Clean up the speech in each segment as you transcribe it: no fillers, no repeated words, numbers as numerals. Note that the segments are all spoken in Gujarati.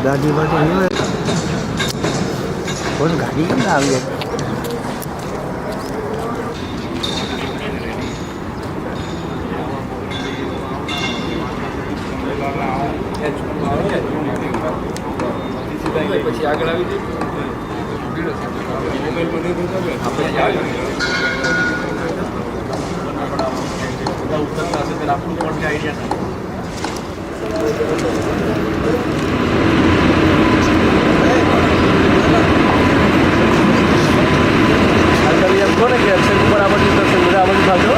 ગાડી બાજુ કોણ ગાડી કેમ ના આવી? પછી આગળ આવી જઈએ ઉતરતા હશે ત્યારે આપણું પણ આઈડિયા થાય એમ કહો ને કે અક્ષય કુમાર આ બાજુ ઉતરશે, બધા આ બાજુ ભાગો.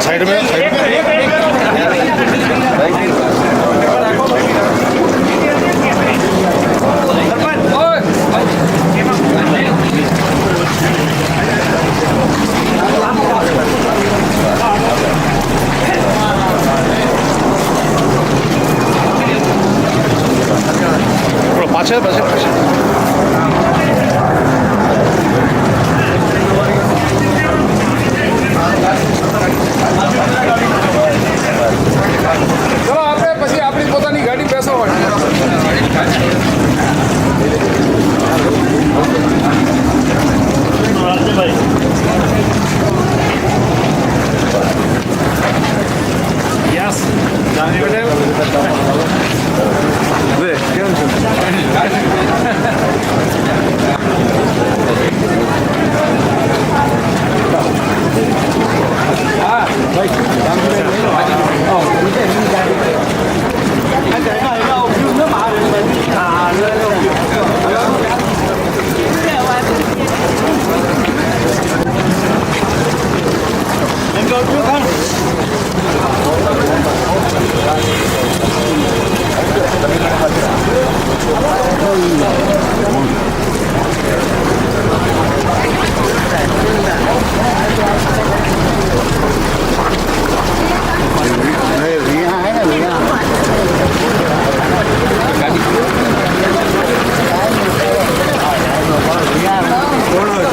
साइड में पाछे पाछे पाछे ચલો આપણે પછી આપણી પોતાની ગાડી બેસવાની. યસ જાની પટેલ વે કેમ છો? હા ભાઈ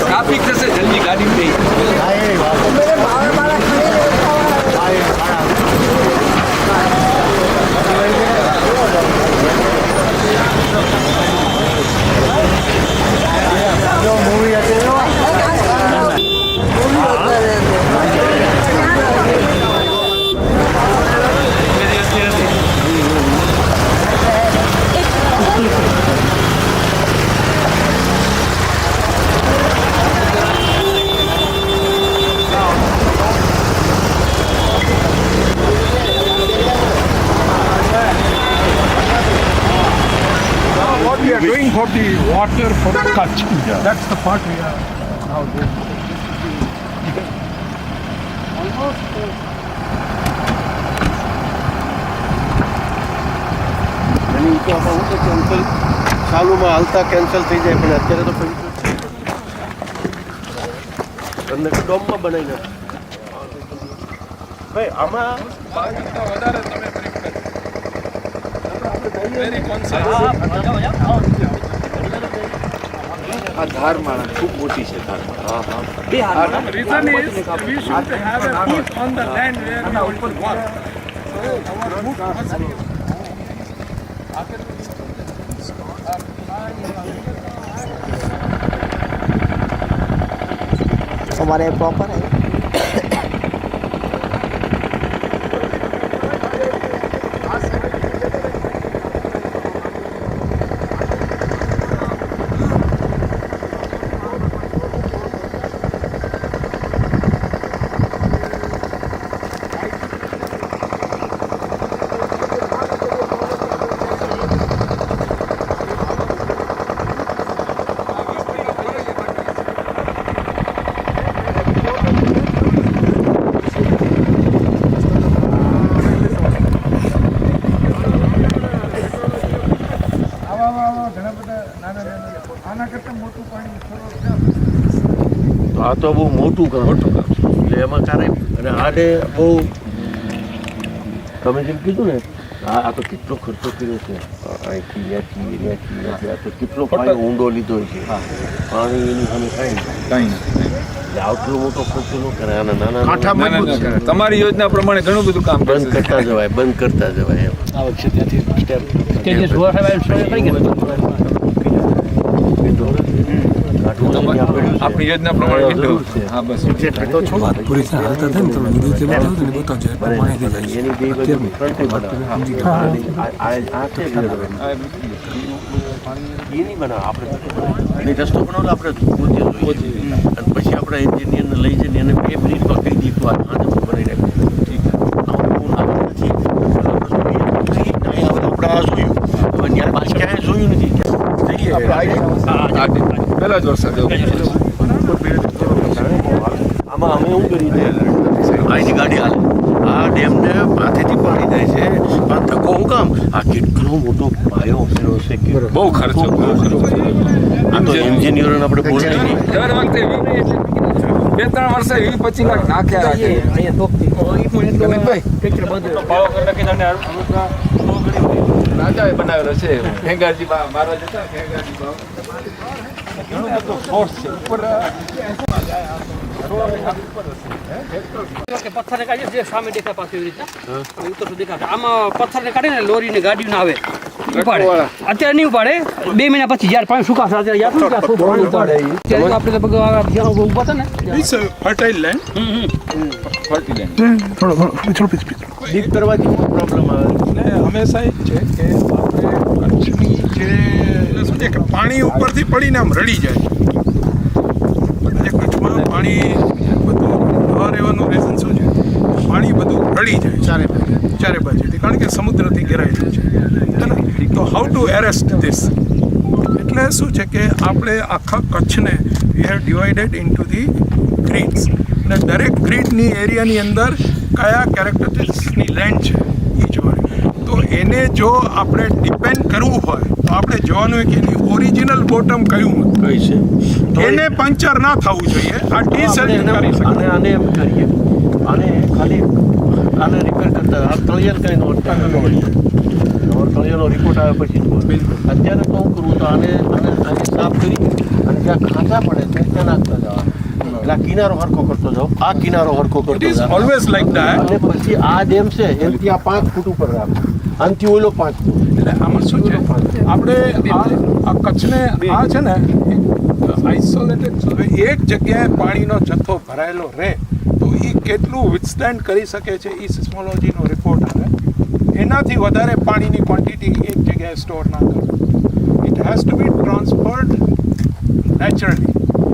ટ્રાફિક થશે જલ્દી ગાડી નહીં. We are doing for the water for Kutch. Yeah. That's the part we are now doing. Almost. એની તો આપણે હું તો કેન્સલ ચાલુમાં હાલતા કેન્સલ થઈ જાય પણ અત્યારે તો પૈસા તમને ડોમમાં બનાવી નાખે ભાઈ આમાં 5 કરતાં વધારે તમે પ્રિન્ટ કરો. very conscious. આ ધારમાળા ખૂબ મોટી છે ધારમાળા. Reason is we should have a foot on the land where we want to work. So our foot must be. हमारे प्रॉपर है આ તો બહુ મોટું કામ એટલે એમાં ક્યારે અને આને બહુ તમે જેમ કીધું ને આ તો કેટલો ખર્ચો કર્યો છે અહીંથી ત્યાંથી આ તો કેટલો પાયો ઊંડો લીધો છે પાણી એની સામે કાંઈ એટલે આટલો મોટો ખર્ચો ન કરે આના નાના કાંઠા મજબૂત છે. તમારી યોજના પ્રમાણે ઘણું બધું કામ બંધ કરતા જવાય એમ આ વખતે ત્યાંથી સ્ટેપ આપણી યોજના પ્રમાણે કેટલું હા બસ તો છો એની બે બાજુ ફ્રન્ટે બનાવે આ છે એની બનાવે આપણે રસ્તો બનાવો આપણે પોતે અને પછી આપણે એન્જિનિયરને લઈ જઈને એને બે મિનિટમાં કહી દીધું આ બનાવી નાખ્યું આપણે આ જોયું હવે ત્યાં ક્યાંય જોયું નથી પહેલા જ વરસાદ આમાં અમે શું કરી દે અહીંની ગાડી હાલે આ ડેમને માથેથી પાણી જાય છે પણ ધક્કો હું કામ આ કેટલો મોટો પાયો ફેરો છે કે બહુ ખર્ચો આ તો એન્જિનિયરોને આપણે બોલાય નહીં દર વખતે 2-3 વર્ષે 20-25 લાખ નાખ્યા રાજાએ બનાવેલો છે ખેંગારજી મહારાજ હતા ખેંગારજી ઘણો બધો ફોર્સ છે ઉપર પથ્થર ને કાઢીએ જે સામે દેખાય પાછું એવી રીતના ઉત્તર સુધી દેખાય આમાં પથ્થર ને કાઢીને લોરી ને ગાડીઓ ના આવે ઉપાડે અત્યારે નહીં ઉપાડે 2 મહિના પછી જ્યારે પાણી સુકાશે અત્યારે પાણી ઉપાડે ત્યારે આપણે લગભગ જ્યાં ઉભા હતા ને It's a fertile land. Deep કરવા જેવો પ્રોબ્લેમ આવે એટલે હંમેશા એ જ છે કે આપણે કચ્છની જે શું છે કે પાણી ઉપરથી પડીને આમ રડી જાય આજે કચ્છમાં પાણી બધું ન રહેવાનું રીઝન શું છે પાણી બધું રડી જાય ચારે બાજુથી કારણ કે સમુદ્રથી ઘેરાયેલું છે તો હાઉ ટુ એરેસ્ટ ધીસ એટલે શું છે કે આપણે આખા કચ્છને we have divided into the grids અને દરેક ગ્રીડની એરિયાની અંદર કયા કેરેક્ટરિસ્ટિક્સની લેન્ડ છે એ જોવાનું તો એને જો આપણે ડિપેન્ડ કરવું હોય તો આપણે જોવાનું હોય કે એની ઓરિજિનલ બોટમ કયું કઈ છે એને પંચર ના થવું જોઈએ આ ડીસેલ્ટ કરી શકે આને એમ કરીએ આને ખાલી આને રિપેર કરતા આ તળિયાને કંઈ નોટ તળિયાનો રિપોર્ટ આવે પછી અત્યારે તો હું કરું તો આને સાફ કરી અને જ્યાં ખાંચા પડે છે ત્યાં નાખતા જવા એટલે આ કિનારો હરખો કરતો જાઓ આ કિનારો હરખો ઇટ કરતો ઇઝ જાઓ ઓલવેઝ લાઈક ધેટ અને પછી આ ડેમ છે એનાથી આ 5 ફૂટ ઉપર રાખો આનાથી ઓલો 5 ફૂટ એટલે આમાં શું છે આપણે આ કચ્છને આ છે ને આઇસોલેટેડ એક જગ્યાએ પાણીનો જથ્થો ભરાયેલો રહે તો એ કેટલું વિથસ્ટેન્ડ કરી શકે છે એ સિસ્મોલોજીનો રિપોર્ટ આવે એનાથી વધારે પાણીની ક્વોન્ટિટી એક જગ્યાએ સ્ટોર ના કરો it has to be transferred naturally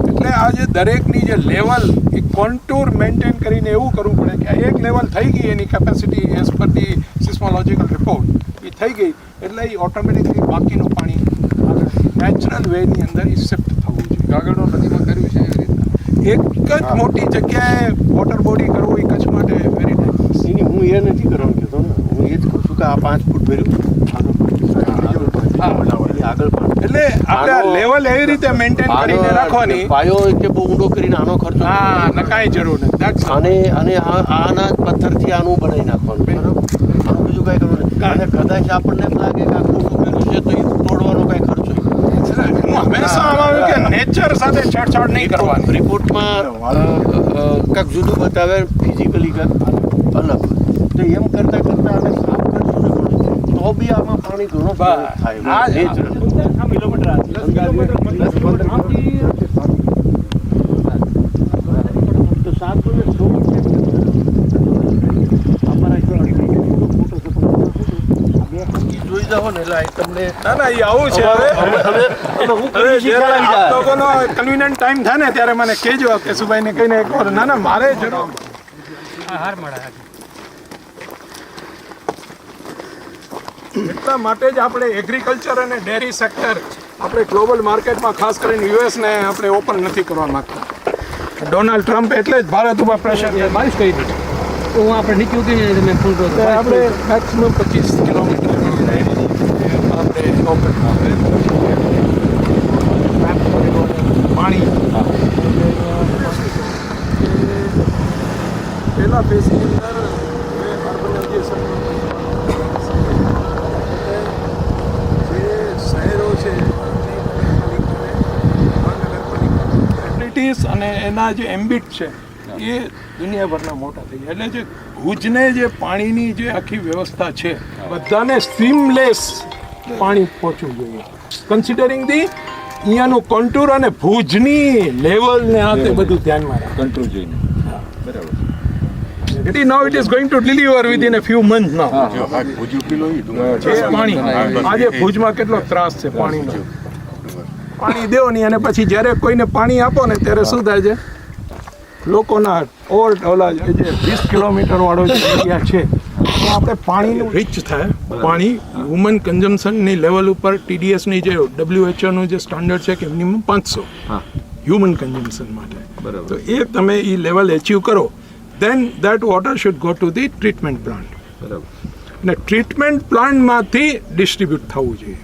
એટલે આ જે દરેકની જે લેવલ એ કોન્ટુર મેન્ટેન કરીને એવું કરવું પડે કે આ એક લેવલ થઈ ગઈ એની capacity as per the seismological report એ થઈ ગઈ એટલે એ ઓટોમેટિકલી બાકીનું પાણી નેચરલ વેની અંદર એ શિફ્ટ થવું જોઈએ કાગળનો નદીમાં કર્યું છે એવી રીતના એક જ મોટી જગ્યાએ વોટર બોડી કરવું એ કચ્છ માટે વેરી ડેન્જરસ એની હું એ નથી કરવાનું કહેતો ને હું એ જ કહું છું કે આ 5 ફૂટ ભર્યું આગળ એટલે આપણે આ લેવલ એવી રીતે મેન્ટેન કરીને રાખવાની પાયો કે બહુ ઊંડો કરીને આનો ખર્ચો હા કાંઈ જરૂર નથી અને આના પથ્થરથી આનું બનાવી નાખવાનું બરાબર આનું બીજું કાંઈ કરવું નહીં. અને કદાચ આપણને એમ લાગે કે આ ખોટું કર્યું છે તો એ તોડવાનો કાંઈ ખર્ચો હું હંમેશા આમાં આવ્યું કે નેચર સાથે છેડછાડ નહીં કરવાની. રિપોર્ટમાં કાંઈક જુદું બતાવે ફિઝિકલી કાંઈક અલગ. તો એમ કરતાં કરતાં આને સાફ કરશું ને તો બી આમાં પાણી ઘણો થાય નેચરલ. તો 7 ને 6 જોઈ જાઓ ને એટલે તમને ના એ આવું છે હવે જ્યારે આપ લોકોનો કન્વિનિયન્ટ ટાઈમ થાય ને ત્યારે મને કહેજો કે સુભાઈને કહીને એક વાર ના મારે જરૂર એટલા માટે જ આપણે એગ્રીકલ્ચર અને ડેરી સેક્ટર આપણે ગ્લોબલ માર્કેટમાં ખાસ કરીને યુએસને આપણે ઓપન નથી કરવા માંગતા. ડોનાલ્ડ ટ્રમ્પ એટલે જ ભારત ઉપર પ્રેશર બાવીસ કરી દીધું તો હું આપણે નીચે ઉતરીને તમે ફોન કરો આપણે મેક્સિમમ 25 કિલોમીટર આપણે ઓપન પાણી પહેલા ફેઝની અંદર અર્બનાઇઝેશન જે શહેરો છે ફેસિલિટીઝ અને એના જે એમ્બિટ છે એ દુનિયાભરના મોટા થઈ ગયા. એટલે જે ભુજને જે પાણીની જે આખી વ્યવસ્થા છે બધાને સ્ટ્રીમલેસ પાણી પહોંચવું જોઈએ કન્સિડરિંગ ધી અહીંયાનું કોન્ટુર અને ભુજની લેવલ ને આ તે બધું ધ્યાનમાં રાખે. કંટ્રોલ જોઈને બરાબર. Now it is going to deliver within a few months now. છે પાણી આજે ભુજમાં કેટલો ત્રાસ છે પાણીનો. પાણી દેવો નહીં અને પછી જ્યારે કોઈને પાણી આપો ને ત્યારે શું થાય છે લોકોના ઓલા જે 20 કિલોમીટર વાળો જે એરિયા છે તો આપણે પાણીનું રીચ થાય. પાણી હ્યુમન કન્ઝમ્પશનની લેવલ ઉપર TDSની જે WHO નું જે સ્ટાન્ડર્ડ છે કે મિનિમમ 500 હ્યુમન કન્ઝમ્પશન માટે. તો એ તમે એ લેવલ એચીવ કરો then that water should go to the treatment plant. બરાબર અને ટ્રીટમેન્ટ પ્લાન્ટમાંથી ડિસ્ટ્રીબ્યુટ થવું જોઈએ.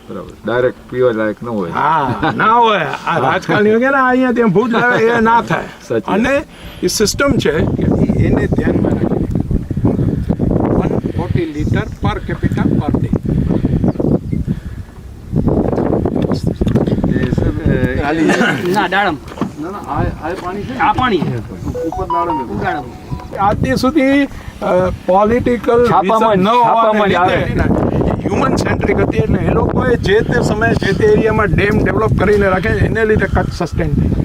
બરાબર. ડાયરેક્ટ પીવા લાયક ન હોય. હા ના હોય આ રાજકારણીઓ કે ના અહીંયા ત્યાં ભૂત લાવે એ ના થાય. સાચી. અને એ સિસ્ટમ છે કે એને ધ્યાનમાં રાખીને 140 લીટર પર કેપિટા પર ડે. ના દાડમ આ પાણી આજથી સુધી પોલિટિકલ હ્યુમન સેન્ટ્રિક હતી એટલે એ લોકોએ જે તે સમયે જે તે એરિયામાં ડેમ ડેવલપ કરીને રાખે એને લીધે કચ્છ સસ્ટેન થાય.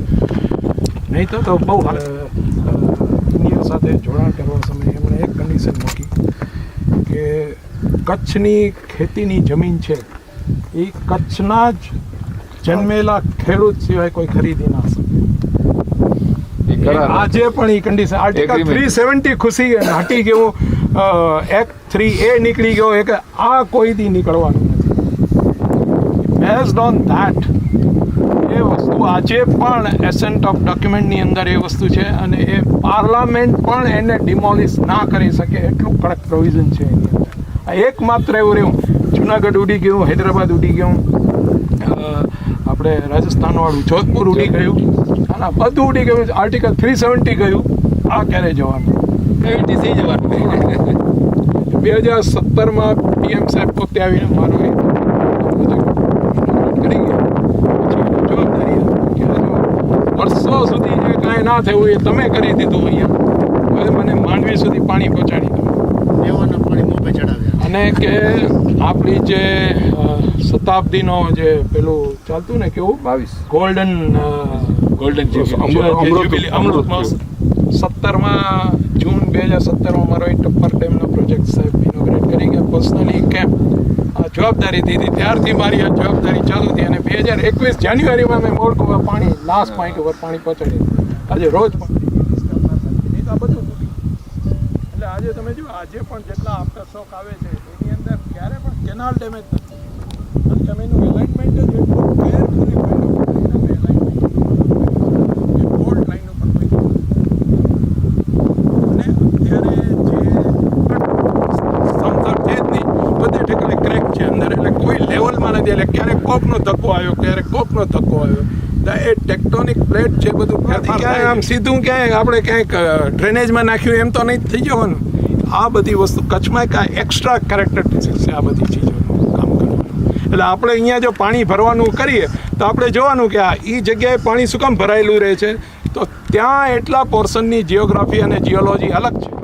નહીં તો બહુ ઇન્ડિયા સાથે જોડાણ કરવા સમયે એમણે એક કન્ડિશન મૂકી કે કચ્છની ખેતીની જમીન છે એ કચ્છના જ જન્મેલા ખેડૂત સિવાય કોઈ ખરીદી ના શકે. આજે પણ એ કન્ડિશન આર્ટિકલ 370 ખુશી હટી ગયું એક્ટ 3A નીકળી ગયો કે આ કોઈથી નીકળવાનું નથી. બેઝડ ઓન ધેટ એ વસ્તુ આજે પણ એસેન્ટ ઓફ ડોક્યુમેન્ટની અંદર એ વસ્તુ છે અને એ પાર્લામેન્ટ પણ એને ડિમોલિશ ના કરી શકે એટલું કડક પ્રોવિઝન છે એની અંદર. આ એકમાત્ર એવું રહ્યું જુનાગઢ ઉડી ગયું, હૈદરાબાદ ઉડી ગયું, આપણે રાજસ્થાનવાળું જોધપુર ઉડી ગયું અને બધું ઉડી ગયું. આર્ટિકલ 370 ગયું. આ ક્યારે જવાનું? થઈ જવાનું. 2017માં PM સાહેબ પોતે આવીને મારો એ કરી ગયા. પછી જવાબદારી કે વર્ષો સુધી જે કાંઈ ના થયું એ તમે કરી દીધું અહીંયા. હવે મને માંડવી સુધી પાણી પહોંચાડી દો. દેવાના પાણી મોભે ચડાવ્યા. અને કે આપણી જે શતાબ્દીનો જે પેલું ચાલતું ને કેવું 22 જ્યુબિલી અમૃત મહોત્સવ 17માં જૂન 2017માં મારો એક ટપ્પર ડેમનો પ્રોજેક્ટ સાહેબ ઇનોગ્રેટ કરી ગયા પર્સનલી કેમ આ જવાબદારી દીધી ત્યારથી મારી આ જવાબદારી ચાલુ થઈ અને 2021 જાન્યુઆરીમાં મેં મોરકુવા પાણી લાસ્ટ પોઈન્ટ ઉપર પાણી પહોંચાડી. આજે રોજ પાણી આ બધું એટલે આજે તમે જો આજે પણ જેટલા આફ્ટર શોક આવે છે એની અંદર ક્યારે પણ કેનાલ ડેમેજ નથી. તમે એનું એલાઇનમેન્ટ જ એટલું કેરફુલી બોલ્ડ લાઈન ઉપર અને અત્યારે જે સમતળ છે જ નહીં બધે ઠેકાણે ક્રેક છે અંદર એટલે કોઈ લેવલમાં નથી. એટલે ક્યારેક કોકનો ધક્કો આવ્યો ક્યારેક કોકનો ધક્કો આવ્યો. એ ટેક્ટોનિક પ્લેટ છે બધું ક્યાંય આમ સીધું ક્યાંય આપણે ક્યાંક ડ્રેનેજમાં નાખ્યું એમ તો નહીં થઈ જવાનું. આ બધી વસ્તુ કચ્છમાં એક એક્સ્ટ્રા કેરેક્ટરિસ્ટિક્સ છે આ બધી ચીજોનું કામ કરવાનું. એટલે આપણે અહીંયા જો પાણી ભરવાનું કરીએ તો આપણે જોવાનું કે એ જગ્યાએ પાણી શું કામ ભરાયેલું રહે છે, તો ત્યાં એટલા પોર્શનની જિયોગ્રાફી અને જિયોલોજી અલગ છે.